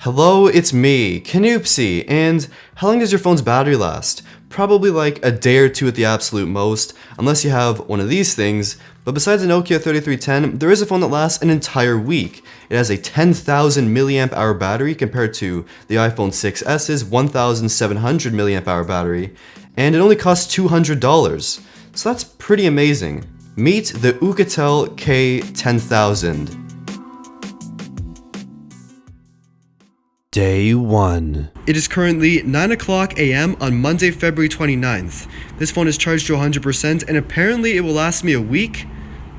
Hello, it's me, Canoopsy, and how long does your phone's battery last? Probably like a day or two at the absolute most, unless you have one of these things, but besides the Nokia 3310, there is a phone that lasts an entire week. It has a 10,000 milliamp hour battery compared to the iPhone 6s's 1,700 milliamp hour battery, and it only costs $200. So that's pretty amazing. Meet the Oukitel K10000. Day 1. It is currently 9 o'clock a.m. on Monday, February 29th. This phone is charged to 100% and apparently it will last me a week.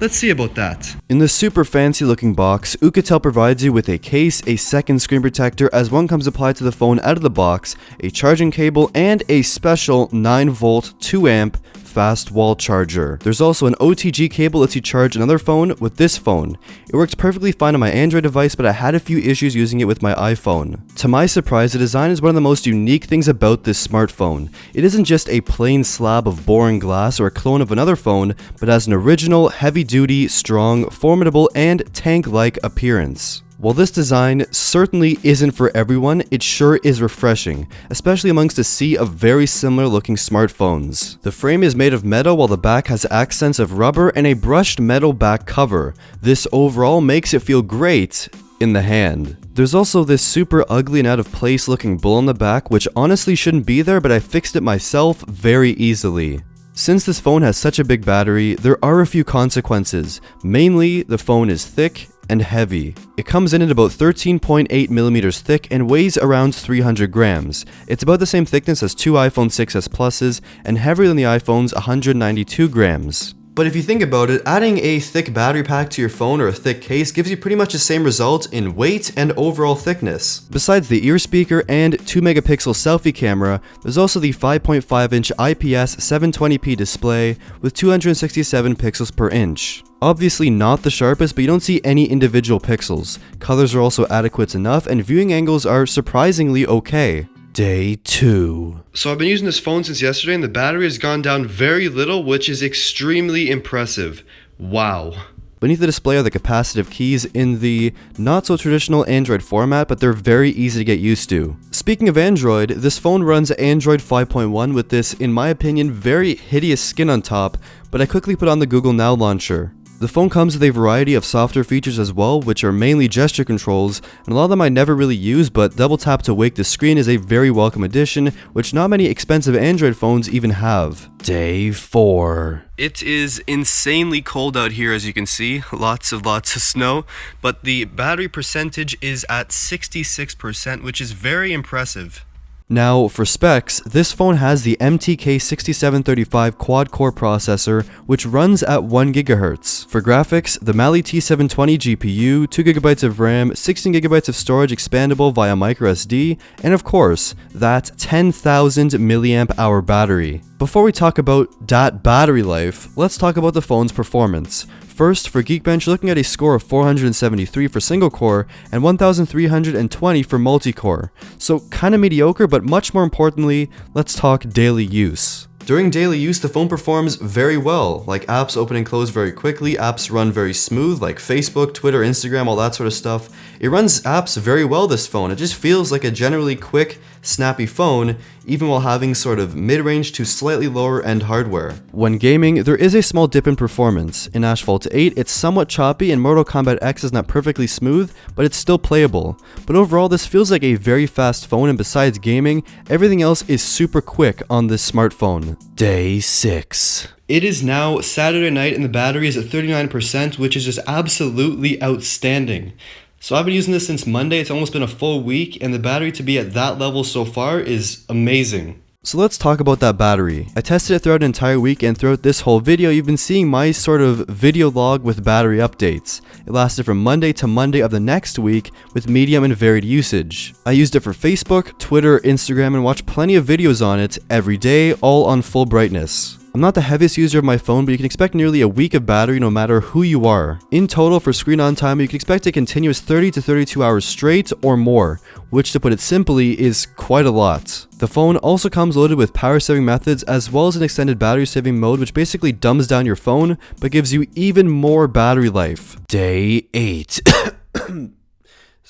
Let's see about that. In the super fancy looking box, Oukitel provides you with a case, a second screen protector as one comes applied to the phone out of the box, a charging cable, and a special 9-volt 2-amp fast wall charger. There's also an OTG cable that lets you charge another phone with this phone. It works perfectly fine on my Android device, but I had a few issues using it with my iPhone. To my surprise, the design is one of the most unique things about this smartphone. It isn't just a plain slab of boring glass or a clone of another phone, but has an original, heavy-duty, strong, formidable, and tank-like appearance. While this design certainly isn't for everyone, it sure is refreshing, especially amongst a sea of very similar looking smartphones. The frame is made of metal while the back has accents of rubber and a brushed metal back cover. This overall makes it feel great in the hand. There's also this super ugly and out of place looking bull on the back, which honestly shouldn't be there, but I fixed it myself very easily. Since this phone has such a big battery, there are a few consequences. Mainly, the phone is thick and heavy. It comes in at about 13.8 millimeters thick and weighs around 300 grams. It's about the same thickness as two iPhone 6s Pluses and heavier than the iPhone's 192 grams. But if you think about it, adding a thick battery pack to your phone or a thick case gives you pretty much the same result in weight and overall thickness. Besides the ear speaker and 2-megapixel selfie camera, there's also the 5.5-inch IPS 720p display with 267 pixels per inch. Obviously not the sharpest, but you don't see any individual pixels. Colors are also adequate enough, and viewing angles are surprisingly okay. Day 2. So I've been using this phone since yesterday and the battery has gone down very little, which is extremely impressive. Wow. Beneath the display are the capacitive keys in the not so traditional Android format, but they're very easy to get used to. Speaking of Android, this phone runs Android 5.1 with this, in my opinion, very hideous skin on top, but I quickly put on the Google Now launcher. The phone comes with a variety of software features as well, which are mainly gesture controls, and a lot of them I never really use, but double tap to wake the screen is a very welcome addition, which not many expensive Android phones even have. Day 4. It is insanely cold out here, as you can see, lots of snow, but the battery percentage is at 66%, which is very impressive. Now, for specs, this phone has the MTK6735 quad-core processor, which runs at 1 GHz. For graphics, the Mali T720 GPU, 2GB of RAM, 16GB of storage expandable via microSD, and of course, that 10,000 milliamp hour battery. Before we talk about that battery life, let's talk about the phone's performance. First, for Geekbench, looking at a score of 473 for single core and 1,320 for multi-core. So kinda mediocre, but much more importantly, let's talk daily use. During daily use, the phone performs very well, like apps open and close very quickly, apps run very smooth, like Facebook, Twitter, Instagram, all that sort of stuff. It runs apps very well, this phone. It just feels like a generally quick, snappy phone, even while having sort of mid-range to slightly lower end hardware. When gaming, there is a small dip in performance. In Asphalt 8, it's somewhat choppy and Mortal Kombat X is not perfectly smooth, but it's still playable. But overall, this feels like a very fast phone, and besides gaming, everything else is super quick on this smartphone. Day 6. It is now Saturday night and the battery is at 39%, which is just absolutely outstanding. So I've been using this since Monday, it's almost been a full week, and the battery to be at that level so far is amazing. So let's talk about that battery. I tested it throughout an entire week, and throughout this whole video, you've been seeing my sort of video log with battery updates. It lasted from Monday to Monday of the next week with medium and varied usage. I used it for Facebook, Twitter, Instagram, and watched plenty of videos on it every day, all on full brightness. I'm not the heaviest user of my phone, but you can expect nearly a week of battery no matter who you are. In total, for screen on time, you can expect a continuous 30 to 32 hours straight or more, which to put it simply is quite a lot. The phone also comes loaded with power saving methods as well as an extended battery saving mode, which basically dumbs down your phone but gives you even more battery life. Day 8.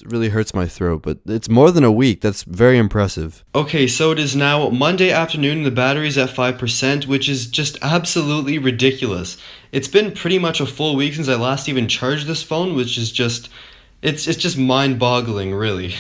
It really hurts my throat, but it's more than a week. That's very impressive. Okay, so it is now Monday afternoon and the battery's at 5%, which is just absolutely ridiculous. It's been pretty much a full week since I last even charged this phone, which is just, it's just mind-boggling, really.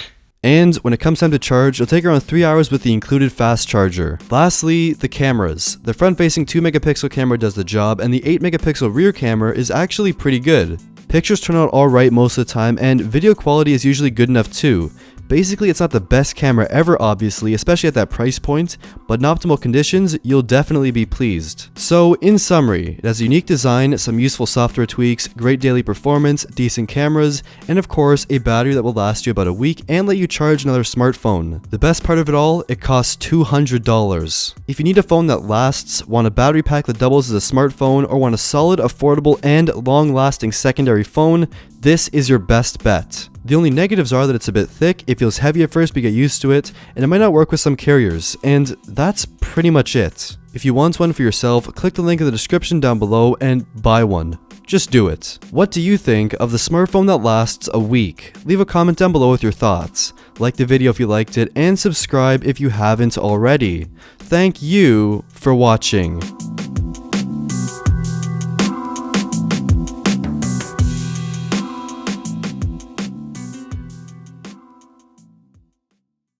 And when it comes time to charge, it'll take around 3 hours with the included fast charger. Lastly, the cameras. The front-facing 2 megapixel camera does the job, and the 8 megapixel rear camera is actually pretty good. Pictures turn out alright most of the time, and video quality is usually good enough too. Basically, it's not the best camera ever, obviously, especially at that price point, but in optimal conditions, you'll definitely be pleased. So, in summary, it has a unique design, some useful software tweaks, great daily performance, decent cameras, and of course, a battery that will last you about a week and let you charge another smartphone. The best part of it all, it costs $200. If you need a phone that lasts, want a battery pack that doubles as a smartphone, or want a solid, affordable, and long-lasting secondary phone, this is your best bet. The only negatives are that it's a bit thick, it feels heavy at first but you get used to it, and it might not work with some carriers, and that's pretty much it. If you want one for yourself, click the link in the description down below and buy one. Just do it. What do you think of the smartphone that lasts a week? Leave a comment down below with your thoughts. Like the video if you liked it, and subscribe if you haven't already. Thank you for watching.